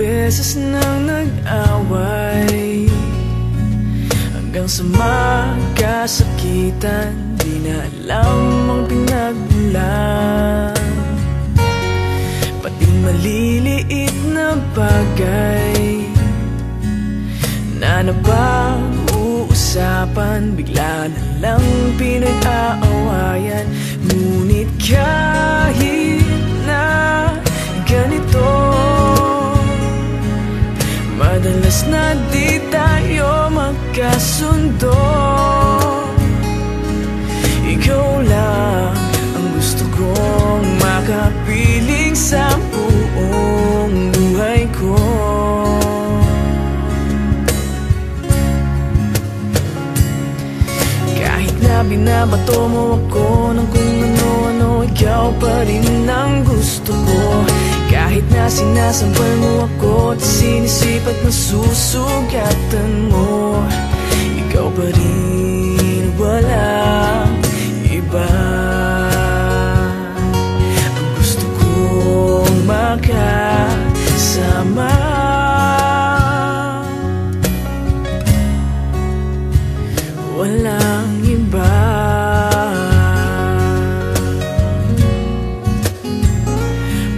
beses nang nag-away, hanggang sa magkasakitan, di na alam ang pinagmulan. Pati maliliit na bagay na napag-uusapan, bigla na lang pinag-aawayan. Ngunit kahit na ganito, madalas na di tayo magkasundo. Ikaw lang ang gusto kong makapiling sa buong buhay ko. Kahit na binabato mo ako ng kung ano-ano, ikaw pa rin ang gusto ko. Kahit na sinasampal mo ako at sinisipat na susugatan mo, ikaw pa rin, walang iba. Ang gusto kong makasama, walang iba.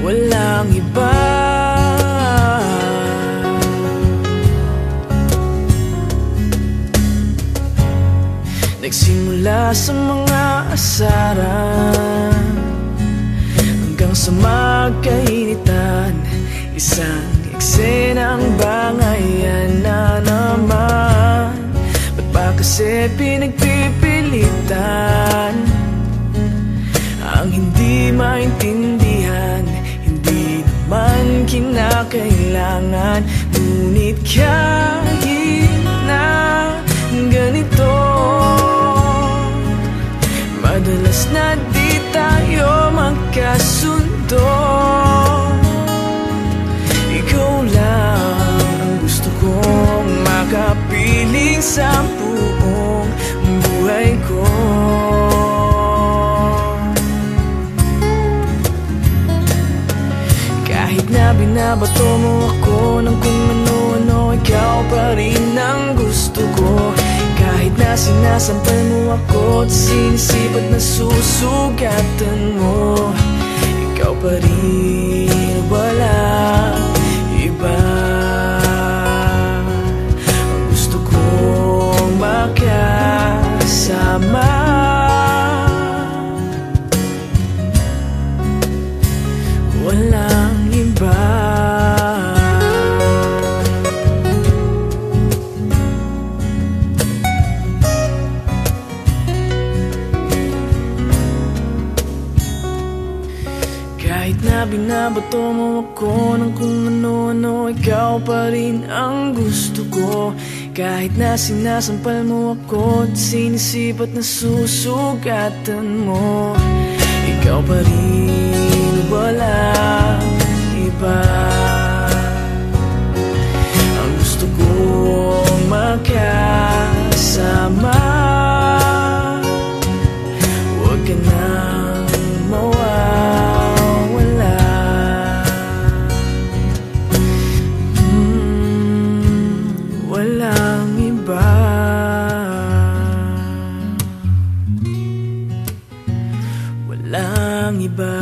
Walang iba. Nagsimula sa mga asaran hanggang sa magkainitan, isang eksenang bangayan na naman. Ba't ba kasi pinagpipilitan ang hindi maintindihan? Hindi naman kinakailangan. Ngunit kahit na ganito, madalas na di tayo magkasundo. Ikaw lang ang gusto kong makapiling sa buong buhay ko. Kahit na binabato mo ako ng kung ano-ano, ikaw pa rin ang gusto ko. Kahit na sinasampal mo ako at sinisipat na susugatan mo, ikaw pa rin, walang iba. Ang gusto kong makasama, walang iba. Kahit na binabato mo ako ng kung ano-ano, ikaw pa rin ang gusto ko. Kahit na sinasampal mo ako at sinisipat na susugatan mo, ikaw pa rin, walang iba. Ang gusto kong makasama, huwag ka nang mawawala. Walang iba. Walang iba.